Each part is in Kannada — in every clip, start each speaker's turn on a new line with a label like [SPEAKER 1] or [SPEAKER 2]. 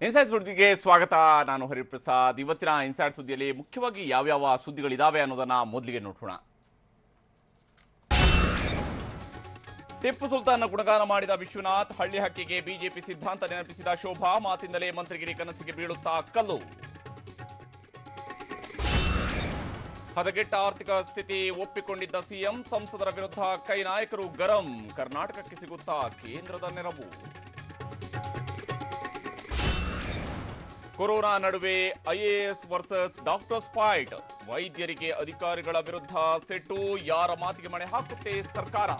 [SPEAKER 1] ಇನ್ಸೈಡ್ ಸುದ್ದಿಗೆ ಸ್ವಾಗತ. ನಾನು ಹರಿಪ್ರಸಾದ್. ಇವತ್ತಿನ ಇನ್ಸೈಡ್ ಸುದ್ದಿಯಲ್ಲಿ ಮುಖ್ಯವಾಗಿ ಯಾವ್ಯಾವ ಸುದ್ದಿಗಳಿದಾವೆ ಅನ್ನೋದನ್ನ ಮೊದಲಿಗೆ ನೋಡೋಣ. ಟಿಪ್ಪು ಸುಲ್ತಾನ್ ಗುಣಗಾನ ಮಾಡಿದ ವಿಶ್ವನಾಥ್, ಹಳ್ಳಿ ಹಕ್ಕಿಗೆ ಬಿಜೆಪಿ ಸಿದ್ಧಾಂತ ನೆನಪಿಸಿದ ಶೋಭಾ, ಮಾತಿಂದಲೇ ಮಂತ್ರಿಗಿರಿ ಕನಸಿಗೆ ಬೀಳುತ್ತಾ ಕಲ್ಲು. ಹದಗೆಟ್ಟ ಆರ್ಥಿಕ ಸ್ಥಿತಿ ಒಪ್ಪಿಕೊಂಡಿದ್ದ ಸಿಎಂ, ಸಂಸದರ ವಿರುದ್ಧ ಕೈ ನಾಯಕರು ಗರಂ, ಕರ್ನಾಟಕಕ್ಕೆ ಸಿಗುತ್ತಾ ಕೇಂದ್ರದ ನೆರವು. ಕೊರೋನಾ ನಡುವೆ ಐಎಎಸ್ ವರ್ಸಸ್ ಡಾಕ್ಟರ್ಸ್ ಫೈಟ್, ವೈದ್ಯರಿಗೆ ಅಧಿಕಾರಿಗಳ ವಿರುದ್ಧ ಸೆಟ್ಟು, ಯಾರ ಮಾತಿಗೆ ಮಣೆ ಹಾಕುತ್ತೆ ಸರ್ಕಾರ.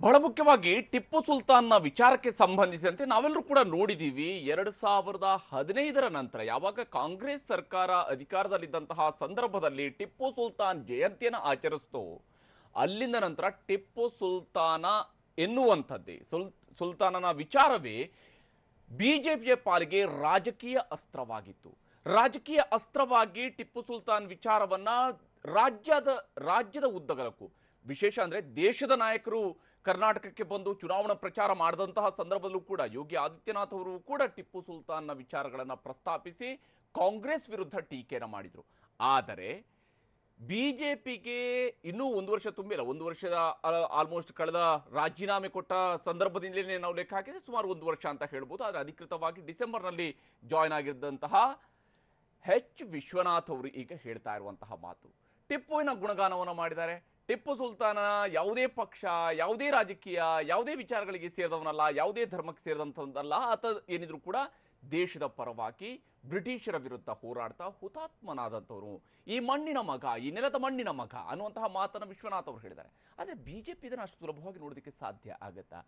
[SPEAKER 1] ಬಹಳ ಮುಖ್ಯವಾಗಿ ಟಿಪ್ಪು ಸುಲ್ತಾನ್ನ ವಿಚಾರಕ್ಕೆ ಸಂಬಂಧಿಸಿದಂತೆ ನಾವೆಲ್ಲರೂ ಕೂಡ ನೋಡಿದ್ದೀವಿ. 2015 ನಂತರ ಯಾವಾಗ ಕಾಂಗ್ರೆಸ್ ಸರ್ಕಾರ ಅಧಿಕಾರದಲ್ಲಿದ್ದಂತಹ ಸಂದರ್ಭದಲ್ಲಿ ಟಿಪ್ಪು ಸುಲ್ತಾನ್ ಜಯಂತಿಯನ್ನು ಆಚರಿಸ್ತೋ, ಅಲ್ಲಿಂದ ನಂತರ ಟಿಪ್ಪು ಸುಲ್ತಾನ ಎನ್ನುವಂಥದ್ದೇ ಸುಲ್ತಾನನ ವಿಚಾರವೇ ಬಿಜೆಪಿಯ ಪಾಲಿಗೆ ರಾಜಕೀಯ ಅಸ್ತ್ರವಾಗಿತ್ತು. ರಾಜಕೀಯ ಅಸ್ತ್ರವಾಗಿ ಟಿಪ್ಪು ಸುಲ್ತಾನ್ ವಿಚಾರವನ್ನ ರಾಜ್ಯದ ಉದ್ದಗಲಕ್ಕೂ, ವಿಶೇಷ ಅಂದ್ರೆ ದೇಶದ ನಾಯಕರು ಕರ್ನಾಟಕಕ್ಕೆ ಬಂದು ಚುನಾವಣಾ ಪ್ರಚಾರ ಮಾಡಿದಂತಹ ಸಂದರ್ಭದಲ್ಲೂ ಕೂಡ ಯೋಗಿ ಆದಿತ್ಯನಾಥ್ ಅವರು ಕೂಡ ಟಿಪ್ಪು ಸುಲ್ತಾನ್ನ ವಿಚಾರಗಳನ್ನು ಪ್ರಸ್ತಾಪಿಸಿ ಕಾಂಗ್ರೆಸ್ ವಿರುದ್ಧ ಟೀಕೆಯನ್ನು ಮಾಡಿದರು. ಆದರೆ ಬಿಜೆಪಿಗೆ ಇನ್ನೂ 1 ವರ್ಷ ತುಂಬಿಲ್ಲ. 1 ವರ್ಷದ ಆಲ್ಮೋಸ್ಟ್ ಕಳೆದ ರಾಜೀನಾಮೆ ಕೊಟ್ಟ ಸಂದರ್ಭದಿಂದಲೇ ನಾವು ಲೆಕ್ಕ ಹಾಕಿದ್ರೆ ಸುಮಾರು 1 ವರ್ಷ ಅಂತ ಹೇಳ್ಬೋದು. ಆದರೆ ಅಧಿಕೃತವಾಗಿ ಡಿಸೆಂಬರ್ನಲ್ಲಿ ಜಾಯ್ನ್ ಆಗಿದ್ದಂತಹ ವಿಶ್ವನಾಥ್ ಅವರು ಈಗ ಹೇಳ್ತಾ ಇರುವಂತಹ ಮಾತು, ಟಿಪ್ಪುವಿನ ಗುಣಗಾನವನ್ನು ಮಾಡಿದ್ದಾರೆ. ಟಿಪ್ಪು ಸುಲ್ತಾನ ಯಾವುದೇ ಪಕ್ಷ, ಯಾವುದೇ ರಾಜಕೀಯ, ಯಾವುದೇ ವಿಚಾರಗಳಿಗೆ ಸೇರಿದವನಲ್ಲ, ಯಾವುದೇ ಧರ್ಮಕ್ಕೆ ಸೇರಿದಂಥದ್ದಲ್ಲ. ಆತ ಏನಿದ್ರು ಕೂಡ ದೇಶದ ಪರವಾಗಿ ಬ್ರಿಟಿಷರ ವಿರುದ್ಧ ಹೋರಾಡ್ತಾ ಹುತಾತ್ಮನಾದಂಥವ್ರು, ಈ ಮಣ್ಣಿನ ಮಗ, ಈ ನೆಲದ ಮಣ್ಣಿನ ಮಗ ಅನ್ನುವಂತಹ ಮಾತನ್ನು ವಿಶ್ವನಾಥ್ ಅವರು ಹೇಳಿದ್ದಾರೆ. ಆದರೆ ಬಿಜೆಪಿ ಇದನ್ನು ಅಷ್ಟು ಸುಲಭವಾಗಿ ನೋಡೋದಕ್ಕೆ ಸಾಧ್ಯ ಆಗುತ್ತಾ?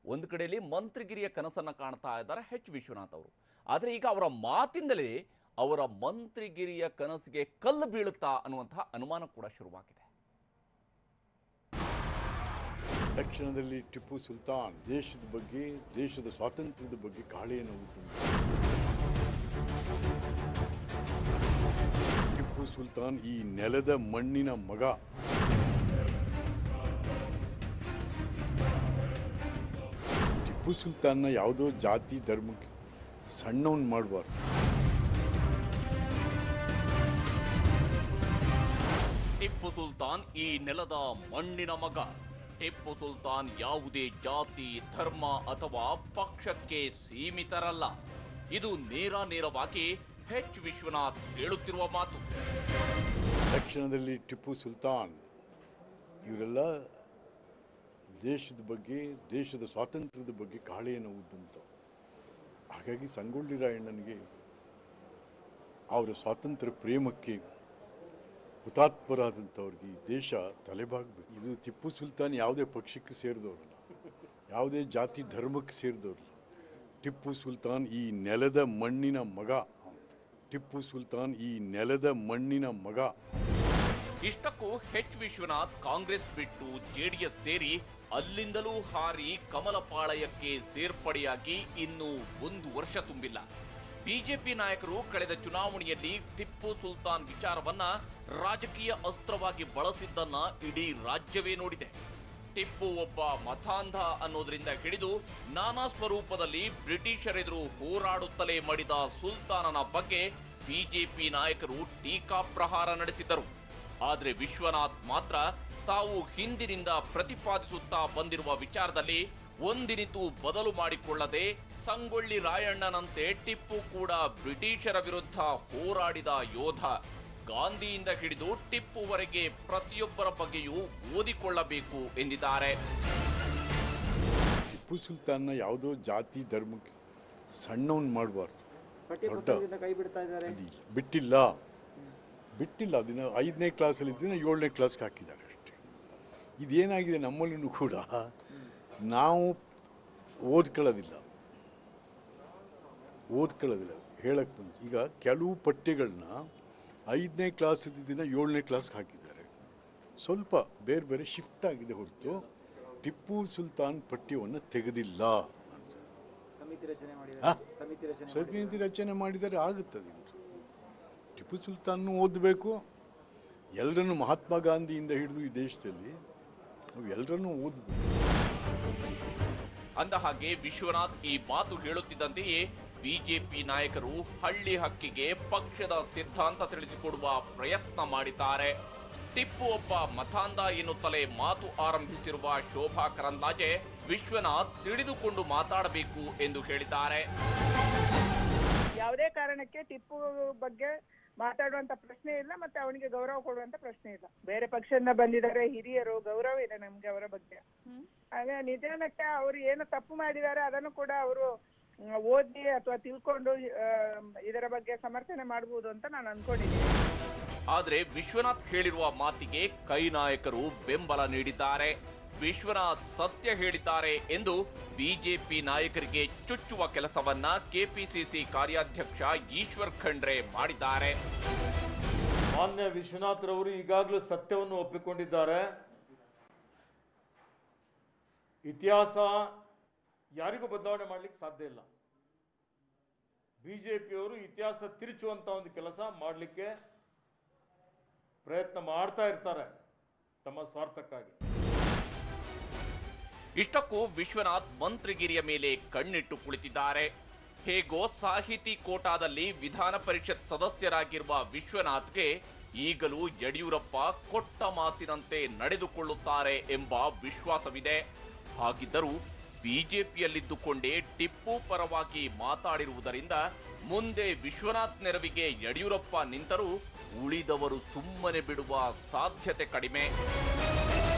[SPEAKER 1] ಒಂದು ಕಡೆಯಲ್ಲಿ ಮಂತ್ರಿಗಿರಿಯ ಕನಸನ್ನು ಕಾಣ್ತಾ ಇದ್ದಾರೆ ವಿಶ್ವನಾಥ್ ಅವರು. ಆದರೆ ಈಗ ಅವರ ಮಾತಿಂದಲೇ ಅವರ ಮಂತ್ರಿಗಿರಿಯ ಕನಸಿಗೆ ಕಲ್ಲು ಬೀಳುತ್ತಾ ಅನ್ನುವಂತಹ ಅನುಮಾನ ಕೂಡ ಶುರುವಾಗಿದೆ.
[SPEAKER 2] ತಕ್ಷಣದಲ್ಲಿ ಟಿಪ್ಪು ಸುಲ್ತಾನ್ ದೇಶದ ಬಗ್ಗೆ, ದೇಶದ ಸ್ವಾತಂತ್ರ್ಯದ ಬಗ್ಗೆ ಕಾಳೆಯನ್ನು ಉಂಟು. ಟಿಪ್ಪು ಸುಲ್ತಾನ್ ಈ ನೆಲದ ಮಣ್ಣಿನ ಮಗ. ಟಿಪ್ಪು ಸುಲ್ತಾನ್ನ ಯಾವುದೋ ಜಾತಿ ಧರ್ಮಕ್ಕೆ ಸಣ್ಣವನ್ ಮಾಡಬಾರ್ದು.
[SPEAKER 1] ಟಿಪ್ಪು ಸುಲ್ತಾನ್ ಈ ನೆಲದ ಮಣ್ಣಿನ ಮಗ. ಟಿಪ್ಪು ಸುಲ್ತಾನ್ ಯಾವುದೇ ಜಾತಿ, ಧರ್ಮ ಅಥವಾ ಪಕ್ಷಕ್ಕೆ ಸೀಮಿತರಲ್ಲ. ಇದು ನೇರವಾಗಿ ವಿಶ್ವನಾಥ್ ಹೇಳುತ್ತಿರುವ ಮಾತು.
[SPEAKER 2] ತಕ್ಷಣದಲ್ಲಿ ಟಿಪ್ಪು ಸುಲ್ತಾನ್ ಇವರೆಲ್ಲ ದೇಶದ ಬಗ್ಗೆ, ದೇಶದ ಸ್ವಾತಂತ್ರ್ಯದ ಬಗ್ಗೆ ಕಾಳೆಯನ್ನು ಊದ್ದಂತ. ಹಾಗಾಗಿ ಸಂಗೊಳ್ಳಿ ರಾಯಣ್ಣನಿಗೆ ಅವರ ಸ್ವಾತಂತ್ರ್ಯ ಪ್ರೇಮಕ್ಕೆ ಹುತಾತ್ಮರಾದಂಥವ್ರಿಗೆ ಈ ದೇಶ ತಲೆಬಾಗಬೇಕು. ಇದು ಟಿಪ್ಪು ಸುಲ್ತಾನ್ ಯಾವುದೇ ಪಕ್ಷಕ್ಕೆ ಸೇರಿದವರಲ್ಲ, ಯಾವುದೇ ಜಾತಿ ಧರ್ಮಕ್ಕೆ ಸೇರಿದವರಲ್ಲ. ಟಿಪ್ಪು ಸುಲ್ತಾನ್ ಈ ನೆಲದ ಮಣ್ಣಿನ ಮಗ. ಟಿಪ್ಪು ಸುಲ್ತಾನ್ ಈ ನೆಲದ ಮಣ್ಣಿನ ಮಗ.
[SPEAKER 1] ಇಷ್ಟಕ್ಕೂ ವಿಶ್ವನಾಥ್ ಕಾಂಗ್ರೆಸ್ ಬಿಟ್ಟು ಜೆಡಿಎಸ್ ಸೇರಿ ಅಲ್ಲಿಂದಲೂ ಹಾರಿ ಕಮಲಪಾಳಯಕ್ಕೆ ಸೇರ್ಪಡೆಯಾಗಿ ಇನ್ನೂ 1 ವರ್ಷ ತುಂಬಿಲ್ಲ. ಬಿಜೆಪಿ ನಾಯಕರು ಕಳೆದ ಚುನಾವಣೆಯಲ್ಲಿ ಟಿಪ್ಪು ಸುಲ್ತಾನ್ ವಿಚಾರವನ್ನ ರಾಜಕೀಯ ಅಸ್ತ್ರವಾಗಿ ಬಳಸಿದ್ದನ್ನ ಇಡೀ ರಾಜ್ಯವೇ ನೋಡಿದೆ. ಟಿಪ್ಪು ಒಬ್ಬ ಮತಾಂಧ ಅನ್ನೋದ್ರಿಂದ ಹಿಡಿದು ನಾನಾ ಸ್ವರೂಪದಲ್ಲಿ ಬ್ರಿಟಿಷರೆದುರು ಹೋರಾಡುತ್ತಲೇ ಮಡಿದ ಸುಲ್ತಾನನ ಬಗ್ಗೆ ಬಿಜೆಪಿ ನಾಯಕರು ಟೀಕಾ ಪ್ರಹಾರ ನಡೆಸಿದ್ದರು. ಆದರೆ ವಿಶ್ವನಾಥ್ ಮಾತ್ರ ತಾವು ಹಿಂದಿನಿಂದ ಪ್ರತಿಪಾದಿಸುತ್ತಾ ಬಂದಿರುವ ವಿಚಾರದಲ್ಲಿ ಒಂದಿನಿತೂ ಬದಲು ಮಾಡಿಕೊಳ್ಳದೆ ಸಂಗೊಳ್ಳಿ ರಾಯಣ್ಣನಂತೆ ಟಿಪ್ಪು ಕೂಡ ಬ್ರಿಟಿಷರ ವಿರುದ್ಧ ಹೋರಾಡಿದ ಯೋಧ. ಗಾಂಧಿಯಿಂದ ಹಿಡಿದು ಟಿಪ್ಪುವರೆಗೆ ಪ್ರತಿಯೊಬ್ಬರ ಬಗ್ಗೆಯೂ ಓದಿಕೊಳ್ಳಬೇಕು ಎಂದಿದ್ದಾರೆ.
[SPEAKER 2] ಟಿಪ್ಪು ಸುಲ್ತಾನ್ನ ಯಾವುದೋ ಜಾತಿ ಧರ್ಮಕ್ಕೆ ಸಣ್ಣವನ್ ಮಾಡಬಾರ್ದು. ಬಿಟ್ಟಿಲ್ಲ ಅದನ್ನ 5ನೇ ಕ್ಲಾಸಲ್ಲಿ ಇದ್ದೀನಿ, 7ನೇ ಕ್ಲಾಸ್ಗೆ ಹಾಕಿದ್ದಾರೆ ಅಷ್ಟೇ. ಇದೇನಾಗಿದೆ ನಮ್ಮಲ್ಲೂ ಕೂಡ ನಾವು ಓದ್ಕೊಳ್ಳೋದಿಲ್ಲ ಹೇಳಕ್ಕೆ ಬಂದು. ಈಗ ಕೆಲವು ಪಠ್ಯಗಳನ್ನ 5ನೇ ಕ್ಲಾಸ್ ಇದ್ದಿದ್ದಿನ 7ನೇ ಕ್ಲಾಸ್ಗೆ ಹಾಕಿದ್ದಾರೆ. ಸ್ವಲ್ಪ ಬೇರೆ ಶಿಫ್ಟ್ ಆಗಿದೆ ಹೊರತು ಟಿಪ್ಪು ಸುಲ್ತಾನ್ ಪಠ್ಯವನ್ನು ತೆಗೆದಿಲ್ಲ. ಸಮಿತಿ ರಚನೆ ಮಾಡಿದರೆ ಆಗುತ್ತದೆ. ಟಿಪ್ಪು ಸುಲ್ತಾನ್ ಓದಬೇಕು, ಎಲ್ಲರನ್ನು ಮಹಾತ್ಮ ಗಾಂಧಿಯಿಂದ ಹಿಡಿದು ಈ ದೇಶದಲ್ಲಿ ನಾವು ಎಲ್ಲರನ್ನೂ ಓದಬೇಕು.
[SPEAKER 1] ಅಂದ ಹಾಗೆ ವಿಶ್ವನಾಥ್ ಈ ಮಾತು ಹೇಳುತ್ತಿದ್ದಂತೆಯೇ ಬಿಜೆಪಿ ನಾಯಕರು ಹಳ್ಳಿ ಹಕ್ಕಿಗೆ ಪಕ್ಷದ ಸಿದ್ಧಾಂತ ತಿಳಿಸಿಕೊಡುವ ಪ್ರಯತ್ನ ಮಾಡಿದ್ದಾರೆ. ಟಿಪ್ಪು ಒಬ್ಬ ಮತಾಂಧ ಎನ್ನುತ್ತಲೇ ಮಾತು ಆರಂಭಿಸಿರುವ ಶೋಭಾ ಕರಂದ್ಲಾಜೆ ವಿಶ್ವನಾಥ್ ತಿಳಿದುಕೊಂಡು ಮಾತಾಡಬೇಕು ಎಂದು ಹೇಳಿದ್ದಾರೆ.
[SPEAKER 3] ಯಾವುದೇ ಕಾರಣಕ್ಕೆ ಟಿಪ್ಪು ಬಗ್ಗೆ ಮಾತಾಡುವಂತ ಪ್ರಶ್ನೆ ಇಲ್ಲ, ಮತ್ತೆ ಅವನಿಗೆ ಗೌರವ ಕೊಡುವಂತ ಪ್ರಶ್ನೆ ಇಲ್ಲ. ಬೇರೆ ಪಕ್ಷದಿಂದ ಬಂದಿದ್ದಾರೆ ಹಿರಿಯರು, ಗೌರವ ಇದೆ ನಮ್ಗೆ ಅವರ ಬಗ್ಗೆ. ಹಾಗೆ ನಿಧಾನಕ್ಕೆ ಅವರು ಏನು ತಪ್ಪು ಮಾಡಿದ್ದಾರೆ ಅದನ್ನು ಕೂಡ ಅವರು ಓದಿ ಅಥವಾ ತಿಳ್ಕೊಂಡು ಇದರ ಬಗ್ಗೆ ಸಮರ್ಥನೆ ಮಾಡಬಹುದು ಅಂತ ನಾನು ಅನ್ಕೊಂಡಿದ್ದೀನಿ.
[SPEAKER 1] ಆದ್ರೆ ವಿಶ್ವನಾಥ್ ಹೇಳಿರುವ ಮಾತಿಗೆ ಕೈ ನಾಯಕರು ಬೆಂಬಲ ನೀಡಿದ್ದಾರೆ. ವಿಶ್ವನಾಥ್ ಸತ್ಯ ಹೇಳಿದ್ದಾರೆ ಎಂದು ಬಿಜೆಪಿ ನಾಯಕರಿಗೆ ಚುಚ್ಚುವ ಕೆಲಸವನ್ನ ಕೆಪಿಸಿಸಿ ಕಾರ್ಯಾಧ್ಯಕ್ಷ ಈಶ್ವರ್ ಖಂಡ್ರೆ ಮಾಡಿದ್ದಾರೆ.
[SPEAKER 4] ಮಾನ್ಯ ವಿಶ್ವನಾಥ್ ರವರು ಈಗಾಗಲೂ ಸತ್ಯವನ್ನು ಒಪ್ಪಿಕೊಂಡಿದ್ದಾರೆ. ಇತಿಹಾಸ ಯಾರಿಗೂ ಬದಲಾವಣೆ ಮಾಡಲಿಕ್ಕೆ ಸಾಧ್ಯ ಇಲ್ಲ. ಬಿಜೆಪಿಯವರು ಇತಿಹಾಸ ತಿರುಚುವಂತ ಒಂದು ಕೆಲಸ ಮಾಡಲಿಕ್ಕೆ ಪ್ರಯತ್ನ ಮಾಡ್ತಾ ಇರ್ತಾರೆ ತಮ್ಮ ಸ್ವಾರ್ಥಕ್ಕಾಗಿ.
[SPEAKER 1] ಇಷ್ಟಕ್ಕೂ ವಿಶ್ವನಾಥ್ ಮಂತ್ರಿಗಿರಿಯ ಮೇಲೆ ಕಣ್ಣಿಟ್ಟು ಕುಳಿತಿದ್ದಾರೆ. ಹೇಗೋ ಸಾಹಿತಿ ಕೋಟಾದಲ್ಲಿ ವಿಧಾನ ಪರಿಷತ್ ಸದಸ್ಯರಾಗಿರುವ ವಿಶ್ವನಾಥ್ಗೆ ಈಗಲೂ ಯಡಿಯೂರಪ್ಪ ಕೊಟ್ಟ ಮಾತಿನಂತೆ ನಡೆದುಕೊಳ್ಳುತ್ತಾರೆ ಎಂಬ ವಿಶ್ವಾಸವಿದೆ. ಹಾಗಿದ್ದರೂ ಬಿಜೆಪಿಯಲ್ಲಿದ್ದುಕೊಂಡೇ ಟಿಪ್ಪು ಪರವಾಗಿ ಮಾತಾಡಿರುವುದರಿಂದ ಮುಂದೆ ವಿಶ್ವನಾಥ್ ನೆರವಿಗೆ ಯಡಿಯೂರಪ್ಪ ನಿಂತರೂ ಉಳಿದವರು ಸುಮ್ಮನೆ ಬಿಡುವ ಸಾಧ್ಯತೆ ಕಡಿಮೆ.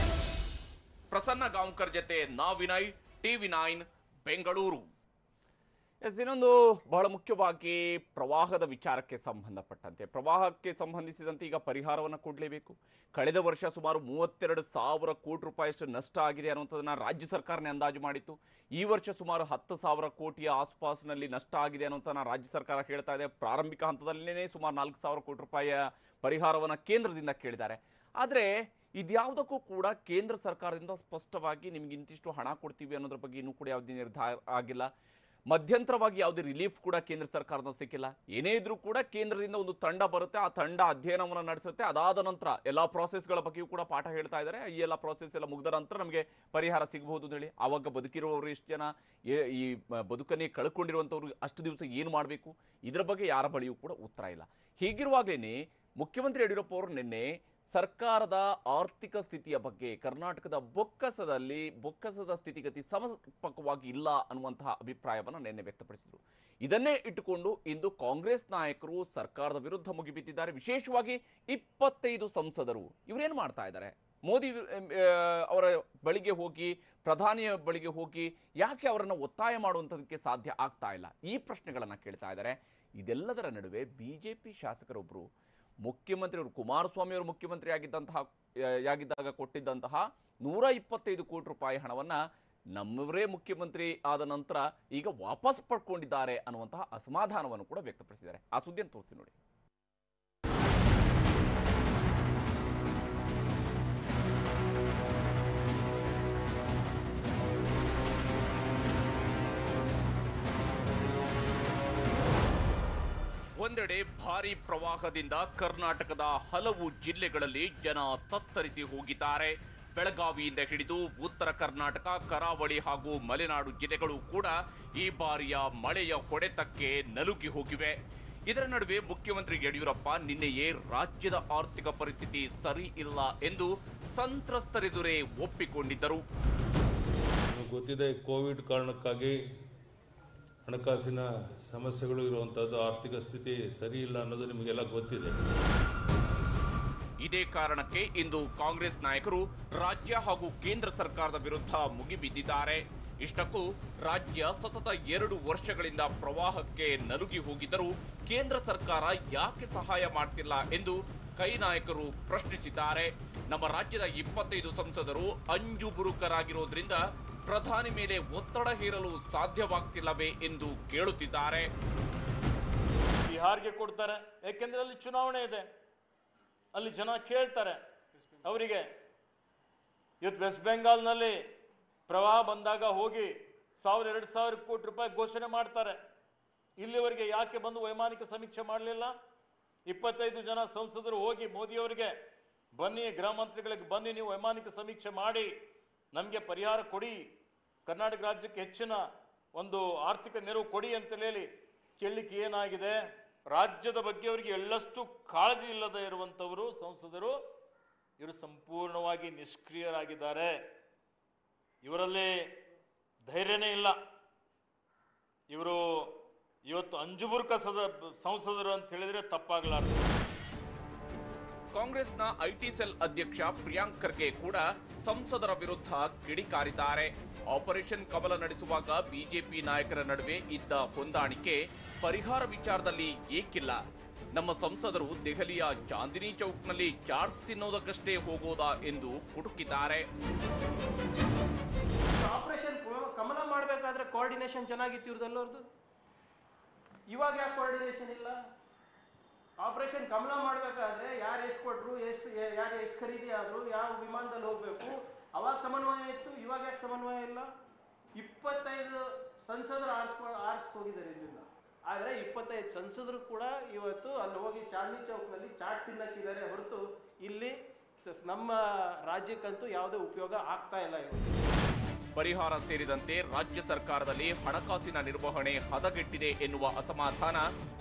[SPEAKER 1] ಪ್ರಸನ್ನ ಗಾಂವ್ಕರ್ ಜೊತೆ ವಿನಯ್, ಟಿವಿ9 ಬೆಂಗಳೂರು. ಇನ್ನೊಂದು ಬಹಳ ಮುಖ್ಯವಾಗಿ ಪ್ರವಾಹದ ವಿಚಾರಕ್ಕೆ ಸಂಬಂಧಪಟ್ಟಂತೆ, ಪ್ರವಾಹಕ್ಕೆ ಸಂಬಂಧಿಸಿದಂತೆ ಈಗ ಪರಿಹಾರವನ್ನು ಕೊಡಲೇಬೇಕು. ಕಳೆದ ವರ್ಷ ಸುಮಾರು 32,000 ಕೋಟಿ ರೂಪಾಯಿಯಷ್ಟು ನಷ್ಟ ಆಗಿದೆ ಅನ್ನುವಂಥದ್ದನ್ನ ರಾಜ್ಯ ಸರ್ಕಾರನೇ ಅಂದಾಜು ಮಾಡಿತ್ತು. ಈ ವರ್ಷ ಸುಮಾರು 10,000 ಕೋಟಿಯ ಆಸುಪಾಸಿನಲ್ಲಿ ನಷ್ಟ ಆಗಿದೆ ಅನ್ನುವಂಥದ್ದನ್ನ ರಾಜ್ಯ ಸರ್ಕಾರ ಹೇಳ್ತಾ ಇದೆ. ಪ್ರಾರಂಭಿಕ ಹಂತದಲ್ಲೇ ಸುಮಾರು 4,000 ಕೋಟಿ ರೂಪಾಯಿಯ ಪರಿಹಾರವನ್ನು ಕೇಂದ್ರದಿಂದ ಕೇಳಿದ್ದಾರೆ. ಆದರೆ ಇದ್ಯಾವುದಕ್ಕೂ ಕೂಡ ಕೇಂದ್ರ ಸರ್ಕಾರದಿಂದ ಸ್ಪಷ್ಟವಾಗಿ ನಿಮ್ಗೆ ಇಂತಿಷ್ಟು ಹಣ ಕೊಡ್ತೀವಿ ಅನ್ನೋದ್ರ ಬಗ್ಗೆ ಇನ್ನೂ ಕೂಡ ಯಾವುದೇ ನಿರ್ಧಾರ ಆಗಿಲ್ಲ. ಮಧ್ಯಂತರವಾಗಿ ಯಾವುದೇ ರಿಲೀಫ್ ಕೂಡ ಕೇಂದ್ರ ಸರ್ಕಾರದ ಸಿಕ್ಕಿಲ್ಲ. ಏನೇ ಇದ್ರೂ ಕೂಡ ಕೇಂದ್ರದಿಂದ ಒಂದು ತಂಡ ಬರುತ್ತೆ, ಆ ತಂಡ ಅಧ್ಯಯನವನ್ನು ನಡೆಸುತ್ತೆ. ಅದಾದ ನಂತರ ಎಲ್ಲ ಪ್ರಾಸೆಸ್ಗಳ ಬಗ್ಗೆಯೂ ಕೂಡ ಪಾಠ ಹೇಳ್ತಾ ಇದ್ದಾರೆ. ಈ ಎಲ್ಲ ಪ್ರಾಸೆಸ್ ಎಲ್ಲ ಮುಗಿದ ನಂತರ ನಮಗೆ ಪರಿಹಾರ ಸಿಗಬಹುದು ಅಂತ ಹೇಳಿ. ಆವಾಗ ಬದುಕಿರುವವರು ಎಷ್ಟು ಜನ, ಈ ಬದುಕನ್ನೇ ಕಳ್ಕೊಂಡಿರುವಂಥವ್ರು ಅಷ್ಟು ದಿವಸ ಏನು ಮಾಡಬೇಕು, ಇದರ ಬಗ್ಗೆ ಯಾರ ಬಳಿಯೂ ಕೂಡ ಉತ್ತರ ಇಲ್ಲ. ಹೀಗಿರುವಾಗಲೇ ಮುಖ್ಯಮಂತ್ರಿ ಯಡಿಯೂರಪ್ಪ ಅವರು ನಿನ್ನೆ ಸರ್ಕಾರದ ಆರ್ಥಿಕ ಸ್ಥಿತಿಯ ಬಗ್ಗೆ, ಕರ್ನಾಟಕದ ಬೊಕ್ಕಸದ ಸ್ಥಿತಿಗತಿ ಸಮರ್ಪಕವಾಗಿ ಇಲ್ಲ ಅನ್ನುವಂತಹ ಅಭಿಪ್ರಾಯವನ್ನು ನಿನ್ನೆ ವ್ಯಕ್ತಪಡಿಸಿದರು. ಇದನ್ನೇ ಇಟ್ಟುಕೊಂಡು ಇಂದು ಕಾಂಗ್ರೆಸ್ ನಾಯಕರು ಸರ್ಕಾರದ ವಿರುದ್ಧ ಮುಗಿಬಿದ್ದಿದ್ದಾರೆ. ವಿಶೇಷವಾಗಿ 25 ಸಂಸದರು ಇವರೇನು ಮಾಡ್ತಾ ಇದ್ದಾರೆ? ಮೋದಿ ಅವರ ಬಳಿಗೆ ಹೋಗಿ, ಪ್ರಧಾನಿಯ ಬಳಿಗೆ ಹೋಗಿ ಯಾಕೆ ಅವರನ್ನು ಒತ್ತಾಯ ಮಾಡುವಂಥದಕ್ಕೆ ಸಾಧ್ಯ ಆಗ್ತಾ ಇಲ್ಲ? ಈ ಪ್ರಶ್ನೆಗಳನ್ನು ಕೇಳ್ತಾ ಇದ್ದಾರೆ. ಇದೆಲ್ಲದರ ನಡುವೆ ಬಿಜೆಪಿ ಶಾಸಕರೊಬ್ಬರು ಮುಖ್ಯಮಂತ್ರಿಯವರು, ಕುಮಾರಸ್ವಾಮಿ ಅವರು ಮುಖ್ಯಮಂತ್ರಿ ಆಗಿದ್ದಾಗ ಕೊಟ್ಟಿದ್ದಂತಹ 125 ಕೋಟಿ ರೂಪಾಯಿ ಹಣವನ್ನು ನಮ್ಮವರೇ ಮುಖ್ಯಮಂತ್ರಿ ಆದ ನಂತರ ಈಗ ವಾಪಸ್ ಪಡ್ಕೊಂಡಿದ್ದಾರೆ ಅನ್ನುವಂತಹ ಅಸಮಾಧಾನವನ್ನು ಕೂಡ ವ್ಯಕ್ತಪಡಿಸಿದ್ದಾರೆ. ಆ ಸುದ್ದಿಯನ್ನು ತೋರಿಸ್ತೀನಿ ನೋಡಿ. ಒಂದೆಡೆ ಭಾರೀ ಪ್ರವಾಹದಿಂದ ಕರ್ನಾಟಕದ ಹಲವು ಜಿಲ್ಲೆಗಳಲ್ಲಿ ಜನ ತತ್ತರಿಸಿ ಹೋಗಿದ್ದಾರೆ. ಬೆಳಗಾವಿಯಿಂದ ಹಿಡಿದು ಉತ್ತರ ಕರ್ನಾಟಕ, ಕರಾವಳಿ ಹಾಗೂ ಮಲೆನಾಡು ಜಿಲ್ಲೆಗಳು ಕೂಡ ಈ ಬಾರಿಯ ಮಳೆಯ ಹೊಡೆತಕ್ಕೆ ನಲುಗಿ ಹೋಗಿವೆ. ಇದರ ನಡುವೆ ಮುಖ್ಯಮಂತ್ರಿ ಯಡಿಯೂರಪ್ಪ ನಿನ್ನೆಯೇ ರಾಜ್ಯದ ಆರ್ಥಿಕ ಪರಿಸ್ಥಿತಿ ಸರಿ ಇಲ್ಲ ಎಂದು ಸಂತ್ರಸ್ತರೆದುರೇ ಒಪ್ಪಿಕೊಂಡಿದ್ದರು.
[SPEAKER 4] ಗೊತ್ತಿದೆ, ಕೋವಿಡ್ ಕಾರಣಕ್ಕಾಗಿ ಹಣಕಾಸಿನ ಸಮಸ್ಯೆಗಳು ಇರುವಂತದ್ದು, ಆರ್ಥಿಕ ಸ್ಥಿತಿ ಸರಿ ಇಲ್ಲ ಅನ್ನೋದು ನಿಮಗೆಲ್ಲ ಗೊತ್ತಿದೆ.
[SPEAKER 1] ಇದೇ ಕಾರಣಕ್ಕೆ ಇಂದು ಕಾಂಗ್ರೆಸ್ ನಾಯಕರು ರಾಜ್ಯ ಹಾಗೂ ಕೇಂದ್ರ ಸರ್ಕಾರದ ವಿರುದ್ಧ ಮುಗಿಬಿದ್ದಿದ್ದಾರೆ. ಇಷ್ಟಕ್ಕೂ ರಾಜ್ಯ ಸತತ 2 ವರ್ಷಗಳಿಂದ ಪ್ರವಾಹಕ್ಕೆ ನಲುಗಿ ಹೋಗಿದ್ದರೂ ಕೇಂದ್ರ ಸರ್ಕಾರ ಯಾಕೆ ಸಹಾಯ ಮಾಡ್ತಿಲ್ಲ ಎಂದು ಕೈ ನಾಯಕರು ಪ್ರಶ್ನಿಸಿದ್ದಾರೆ. ನಮ್ಮ ರಾಜ್ಯದ 25 ಸಂಸದರು ಅಂಜುಬುರುಕರಾಗಿರೋದ್ರಿಂದ ಪ್ರಧಾನಿ ಮೇಲೆ ಒತ್ತಡ ಹೇರಲು ಸಾಧ್ಯವಾಗ್ತಿಲ್ಲವೇ ಎಂದು ಕೇಳುತ್ತಿದ್ದಾರೆ.
[SPEAKER 4] ಬಿಹಾರ್ಗೆ ಕೊಡ್ತಾರೆ, ಯಾಕೆಂದ್ರೆ ಅಲ್ಲಿ ಚುನಾವಣೆ ಇದೆ, ಅಲ್ಲಿ ಜನ ಕೇಳ್ತಾರೆ ಅವರಿಗೆ. ಇವತ್ತು ವೆಸ್ಟ್ ಬೆಂಗಾಲ್ನಲ್ಲಿ ಪ್ರವಾಹ ಬಂದಾಗ ಹೋಗಿ 1,000-2,000 ಕೋಟಿ ರೂಪಾಯಿ ಘೋಷಣೆ ಮಾಡ್ತಾರೆ. ಇಲ್ಲಿವರೆಗೆ ಯಾಕೆ ಬಂದು ವೈಮಾನಿಕ ಸಮೀಕ್ಷೆ ಮಾಡಲಿಲ್ಲ? 25 ಜನ ಸಂಸದರು ಹೋಗಿ ಮೋದಿಯವರಿಗೆ, ಬನ್ನಿ ಗೃಹ ಮಂತ್ರಿಗಳಿಗೆ, ಬನ್ನಿ ನೀವು ವೈಮಾನಿಕ ಸಮೀಕ್ಷೆ ಮಾಡಿ ನಮಗೆ ಪರಿಹಾರ ಕೊಡಿ ಕರ್ನಾಟಕ ರಾಜ್ಯಕ್ಕೆ ಹೆಚ್ಚಿನ ಒಂದು ಆರ್ಥಿಕ ನೆರವು ಕೊಡಿ ಅಂತ ಹೇಳಿ ಕೇಳಲಿಕ್ಕೆ ಏನಾಗಿದೆ? ರಾಜ್ಯದ ಬಗ್ಗೆ ಅವರಿಗೆ ಎಳ್ಳಷ್ಟು ಕಾಳಜಿ ಇಲ್ಲದೆ ಇರುವಂಥವರು ಸಂಸದರು, ಇವರು ಸಂಪೂರ್ಣವಾಗಿ ನಿಷ್ಕ್ರಿಯರಾಗಿದ್ದಾರೆ. ಇವರಲ್ಲಿ ಧೈರ್ಯನೇ ಇಲ್ಲ. ಇವರು ಇವತ್ತು ಅಂಜುಬುರ್ಕ ಸಂಸದರು ಅಂತ ಹೇಳಿದ್ರೆ ತಪ್ಪಾಗಲಾರದು.
[SPEAKER 1] ಕಾಂಗ್ರೆಸ್ನ ಐಟಿ ಸೆಲ್ ಅಧ್ಯಕ್ಷ ಪ್ರಿಯಾಂಕ್ ಖರ್ಗೆ ಕೂಡ ಸಂಸದರ ವಿರುದ್ಧ ಕಿಡಿಕಾರಿದ್ದಾರೆ. ಆಪರೇಷನ್ ಕಮಲ ನಡೆಸುವಾಗ ಬಿಜೆಪಿ ನಾಯಕರ ನಡುವೆ ಇದ್ದ ಹೊಂದಾಣಿಕೆ ಪರಿಹಾರ ವಿಚಾರದಲ್ಲಿ ಏಕಿಲ್ಲ? ನಮ್ಮ ಸಂಸದರು ದೆಹಲಿಯ ಚಾಂದಿನಿ ಚೌಕ್ನಲ್ಲಿ ಚಾಟ್ಸ್ ತಿನ್ನೋದಕ್ಕಷ್ಟೇ ಹೋಗೋದಾ ಎಂದು ಕುಟುಕಿದ್ದಾರೆ.
[SPEAKER 5] ಆಪರೇಷನ್ ಕಮಲ ಮಾಡಬೇಕಾದ್ರೆ ಕೋಆರ್ಡಿನೇಷನ್ ಚೆನ್ನಾಗಿತ್ತು ಇವ್ರದೆಲ್ಲರದು. ಇವಾಗ ಯಾಕೆ ಕೋಆರ್ಡಿನೇಷನ್ ಇಲ್ಲ? ಆಪರೇಷನ್ ಕಮಲ ಮಾಡಬೇಕಾದ್ರೆ ಯಾರು ಎಷ್ಟು ಕೊಟ್ಟರು, ಯಾರು ಎಷ್ಟು ಖರೀದಿ ಆದ್ರು, ಯಾವ ವಿಮಾನದಲ್ಲಿ ಹೋಗಬೇಕು, ಅವಾಗ ಸಮನ್ವಯ ಇತ್ತು. ಇವಾಗ ಯಾಕೆ ಸಮನ್ವಯ ಇಲ್ಲ? 25 ಸಂಸದರು ಆರಿಸ್ಕೋಗಿದ್ದಾರೆ ಇದರಿಂದ. ಆದರೆ 25 ಸಂಸದರು ಕೂಡ ಇವತ್ತು ಅಲ್ಲಿ ಹೋಗಿ ಚಾಂದಿನಿ ಚೌಕ್ನಲ್ಲಿ ಚಾಟ್ ತಿನ್ನಕ್ಕಿದ್ದಾರೆ ಹೊರತು ಇಲ್ಲಿ ನಮ್ಮ ರಾಜ್ಯಕ್ಕಂತೂ ಯಾವುದೇ ಉಪಯೋಗ ಆಗ್ತಾ ಇಲ್ಲ. ಇವತ್ತು
[SPEAKER 1] ಪರಿಹಾರ ಸೇರಿದಂತೆ ರಾಜ್ಯ ಸರ್ಕಾರದಲ್ಲಿ ಹಣಕಾಸಿನ ನಿರ್ವಹಣೆ ಹದಗೆಟ್ಟಿದೆ ಎನ್ನುವ ಅಸಮಾಧಾನ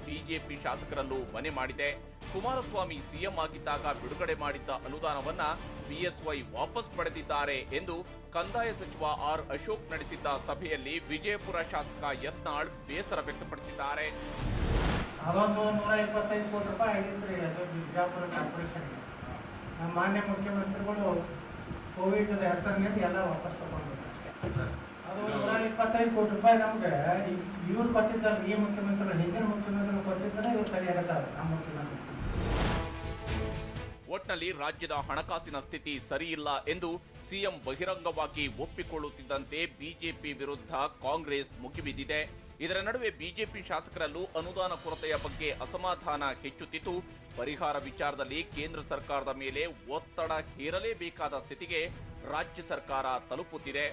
[SPEAKER 1] ಬಿಜೆಪಿ ಶಾಸಕರಲ್ಲೂ ಮನೆ ಮಾಡಿದೆ. ಕುಮಾರಸ್ವಾಮಿ ಸಿಎಂ ಆಗಿದ್ದಾಗ ಬಿಡುಗಡೆ ಮಾಡಿದ್ದ ಅನುದಾನವನ್ನ ಬಿಎಸ್ವೈ ವಾಪಸ್ ಪಡೆದಿದ್ದಾರೆ ಎಂದು ಕಂದಾಯ ಸಚಿವ ಆರ್ ಅಶೋಕ್ ನಡೆಸಿದ್ದ ಸಭೆಯಲ್ಲಿ ವಿಜಯಪುರ ಶಾಸಕ ಯತ್ನಾಳ್ ಬೇಸರ ವ್ಯಕ್ತಪಡಿಸಿದ್ದಾರೆ.
[SPEAKER 6] ಅದೊಂದು 125 ಕೋಟಿ ರೂಪಾಯಿ ಆಗಿದ್ರಿ ಬಿಜಾಪುರ ಕಾರ್ಪೊರೇಷನ್. ನಮ್ಮ ಮಾನ್ಯ ಮುಖ್ಯಮಂತ್ರಿಗಳು ಕೋವಿಡ್ ಹೆಸರಿನಿಂದ ಎಲ್ಲ ವಾಪಸ್ ತಗೊಂಡ್ರು. ಅದು 125 ಕೋಟಿ ರೂಪಾಯಿ ನಮ್ಗೆ ಇವ್ರು ಕೊಟ್ಟಿದ್ದಾರೆ. ಈ ಮುಖ್ಯಮಂತ್ರಿಗಳು ಹಿಂದಿನ ಮುಖ್ಯಮಂತ್ರಿಗಳು ಕೊಟ್ಟಿದ್ದಾರೆ. ಇವ್ರು ತಡೆಯಾಗತ್ತಾರೆ ನಮ್ಮ ಮುಖ್ಯಮಂತ್ರಿ.
[SPEAKER 1] ಒಟ್ನಲ್ಲಿ ರಾಜ್ಯದ ಹಣಕಾಸಿನ ಸ್ಥಿತಿ ಸರಿಯಿಲ್ಲ ಎಂದು ಸಿಎಂ ಬಹಿರಂಗವಾಗಿ ಒಪ್ಪಿಕೊಳ್ಳುತ್ತಿದ್ದಂತೆ ಬಿಜೆಪಿ ವಿರುದ್ಧ ಕಾಂಗ್ರೆಸ್ ಮುಗಿಬಿದ್ದಿದೆ. ಇದರ ನಡುವೆ ಬಿಜೆಪಿ ಶಾಸಕರಲ್ಲೂ ಅನುದಾನ ಕೊರತೆಯ ಬಗ್ಗೆ ಅಸಮಾಧಾನ ಹೆಚ್ಚುತ್ತಿದ್ದು, ಪರಿಹಾರ ವಿಚಾರದಲ್ಲಿ ಕೇಂದ್ರ ಸರ್ಕಾರದ ಮೇಲೆ ಒತ್ತಡ ಹೇರಲೇಬೇಕಾದ ಸ್ಥಿತಿಗೆ ರಾಜ್ಯ ಸರ್ಕಾರ ತಲುಪುತ್ತಿದೆ.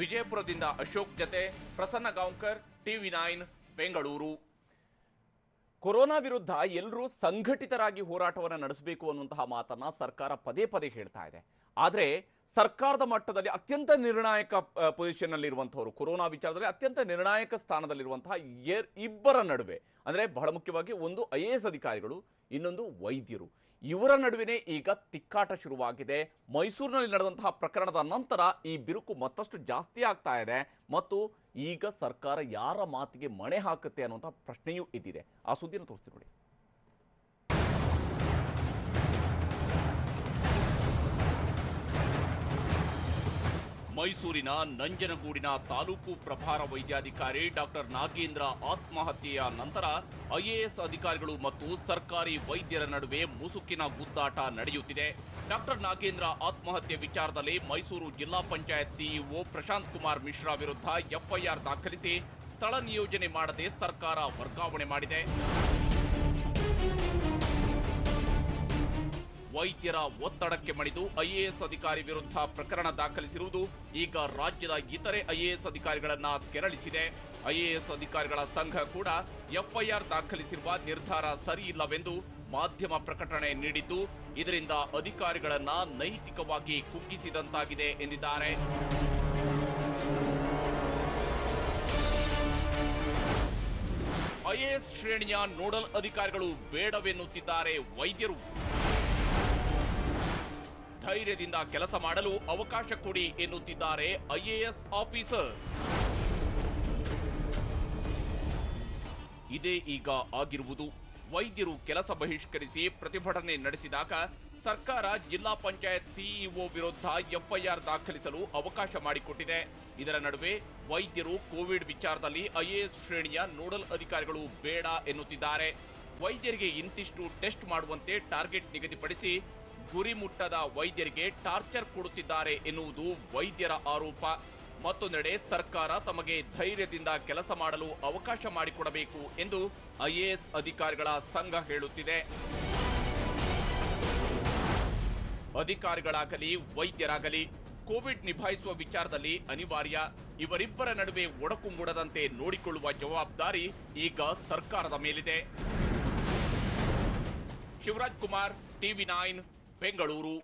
[SPEAKER 1] ವಿಜಯಪುರದಿಂದ ಅಶೋಕ್ ಜತೆ ಪ್ರಸನ್ನ ಗಾಂವ್ಕರ್, ಟಿವಿ9 ಬೆಂಗಳೂರು. ಕೊರೋನಾ ವಿರುದ್ಧ ಎಲ್ಲರೂ ಸಂಘಟಿತರಾಗಿ ಹೋರಾಟವನ್ನು ನಡೆಸಬೇಕು ಅನ್ನುವಂತಹ ಮಾತನ್ನ ಸರ್ಕಾರ ಪದೇ ಪದೇ ಹೇಳ್ತಾ ಇದೆ. ಆದರೆ ಸರ್ಕಾರದ ಮಟ್ಟದಲ್ಲಿ ಅತ್ಯಂತ ನಿರ್ಣಾಯಕ ಪೊಸಿಷನ್ ಅಲ್ಲಿ ಇರುವಂತಹವರು, ಕೊರೋನಾ ವಿಚಾರದಲ್ಲಿ ಅತ್ಯಂತ ನಿರ್ಣಾಯಕ ಸ್ಥಾನದಲ್ಲಿರುವಂತಹ ಇಬ್ಬರ ನಡುವೆ, ಅಂದ್ರೆ ಬಹಳ ಮುಖ್ಯವಾಗಿ ಒಂದು IAS ಅಧಿಕಾರಿಗಳು, ಇನ್ನೊಂದು ವೈದ್ಯರು, ಇವರ ನಡುವಿನೇ ಈಗ ತಿಕ್ಕಾಟ ಶುರುವಾಗಿದೆ. ಮೈಸೂರಿನಲ್ಲಿ ನಡೆದಂತಹ ಪ್ರಕರಣದ ನಂತರ ಈ ಬಿರುಕು ಮತ್ತಷ್ಟು ಜಾಸ್ತಿ ಆಗ್ತಾ ಇದೆ ಮತ್ತು ಈಗ ಸರ್ಕಾರ ಯಾರ ಮಾತಿಗೆ ಮಣೆ ಹಾಕುತ್ತೆ ಅನ್ನುವಂತಹ ಪ್ರಶ್ನೆಯೂ ಇದ್ದಿದೆ. ಆ ಸುದ್ದಿಯನ್ನು ತೋರಿಸ್ತೀನಿ ನೋಡಿ. ಮೈಸೂರಿನ ನಂಜನಗೂಡಿನ ತಾಲೂಕು ಪ್ರಭಾರ ವೈದ್ಯಾಧಿಕಾರಿ ಡಾಕ್ಟರ್ ನಾಗೇಂದ್ರ ಆತ್ಮಹತ್ಯೆಯ ನಂತರ IAS ಅಧಿಕಾರಿಗಳು ಮತ್ತು ಸರ್ಕಾರಿ ವೈದ್ಯರ ನಡುವೆ ಮುಸುಕಿನ ಗುದ್ದಾಟ ನಡೆಯುತ್ತಿದೆ. ಡಾಕ್ಟರ್ ನಾಗೇಂದ್ರ ಆತ್ಮಹತ್ಯೆ ವಿಚಾರದಲ್ಲಿ ಮೈಸೂರು ಜಿಲ್ಲಾ ಪಂಚಾಯತ್ ಸಿಇಒ ಪ್ರಶಾಂತ್ ಕುಮಾರ್ ಮಿಶ್ರಾ ವಿರುದ್ಧ FIR ದಾಖಲಿಸಿ ಸ್ಥಳ ನಿಯೋಜನೆ ಮಾಡದೆ ಸರ್ಕಾರ ವರ್ಗಾವಣೆ ಮಾಡಿದೆ. ವೈದ್ಯರ ಒತ್ತಡಕ್ಕೆ ಮಣಿದು IAS ಅಧಿಕಾರಿ ವಿರುದ್ಧ ಪ್ರಕರಣ ದಾಖಲಿಸಿರುವುದು ಈಗ ರಾಜ್ಯದ ಇತರೆ IAS ಅಧಿಕಾರಿಗಳನ್ನ ಕೆರಳಿಸಿದೆ. IAS ಅಧಿಕಾರಿಗಳ ಸಂಘ ಕೂಡ FIR ದಾಖಲಿಸಿರುವ ನಿರ್ಧಾರ ಸರಿಯಿಲ್ಲವೆಂದು ಮಾಧ್ಯಮ ಪ್ರಕಟಣೆ ನೀಡಿದ್ದು, ಇದರಿಂದ ಅಧಿಕಾರಿಗಳನ್ನ ನೈತಿಕವಾಗಿ ಕುಗ್ಗಿಸಿದಂತಾಗಿದೆ ಎಂದಿದ್ದಾರೆ. IAS ಶ್ರೇಣಿಯ ನೋಡಲ್ ಅಧಿಕಾರಿಗಳು ಬೇಡವೆನ್ನುತ್ತಿದ್ದಾರೆ ವೈದ್ಯರು. ಧೈರ್ಯದಿಂದ ಕೆಲಸ ಮಾಡಲು ಅವಕಾಶ ಕೊಡಿ ಎನ್ನುತ್ತಿದ್ದಾರೆ IAS ಆಫೀಸರ್. ಇದೇ ಈಗ ಆಗಿರುವುದು. ವೈದ್ಯರು ಕೆಲಸ ಬಹಿಷ್ಕರಿಸಿ ಪ್ರತಿಭಟನೆ ನಡೆಸಿದಾಗ ಸರ್ಕಾರ ಜಿಲ್ಲಾ ಪಂಚಾಯತ್ ಸಿಇಒ ವಿರುದ್ಧ FIR ದಾಖಲಿಸಲು ಅವಕಾಶ ಮಾಡಿಕೊಟ್ಟಿದೆ. ಇದರ ನಡುವೆ ವೈದ್ಯರು ಕೋವಿಡ್ ವಿಚಾರದಲ್ಲಿ IAS ಶ್ರೇಣಿಯ ನೋಡಲ್ ಅಧಿಕಾರಿಗಳು ಬೇಡ ಎನ್ನುತ್ತಿದ್ದಾರೆ. ವೈದ್ಯರಿಗೆ ಇಂತಿಷ್ಟು ಟೆಸ್ಟ್ ಮಾಡುವಂತೆ ಟಾರ್ಗೆಟ್ ನಿಗದಿಪಡಿಸಿ ಗುರಿ ಮುಟ್ಟದ ವೈದ್ಯರಿಗೆ ಟಾರ್ಚರ್ ಕೊಡುತ್ತಿದ್ದಾರೆ ಎನ್ನುವುದು ವೈದ್ಯರ ಆರೋಪ. ಮತ್ತೊಂದೆಡೆ ಸರ್ಕಾರ ತಮಗೆ ಧೈರ್ಯದಿಂದ ಕೆಲಸ ಮಾಡಲು ಅವಕಾಶ ಮಾಡಿಕೊಡಬೇಕು ಎಂದು IAS ಅಧಿಕಾರಿಗಳ ಸಂಘ ಹೇಳುತ್ತಿದೆ. ಅಧಿಕಾರಿಗಳಾಗಲಿ ವೈದ್ಯರಾಗಲಿ ಕೋವಿಡ್ ನಿಭಾಯಿಸುವ ವಿಚಾರದಲ್ಲಿ ಅನಿವಾರ್ಯ. ಇವರಿಬ್ಬರ ನಡುವೆ ಒಡಕು ಮೂಡದಂತೆ ನೋಡಿಕೊಳ್ಳುವ ಜವಾಬ್ದಾರಿ ಈಗ ಸರ್ಕಾರದ ಮೇಲಿದೆ. ಶಿವರಾಜ್ ಕುಮಾರ್, ಟಿವಿ9 ಬೆಂಗಳೂರು.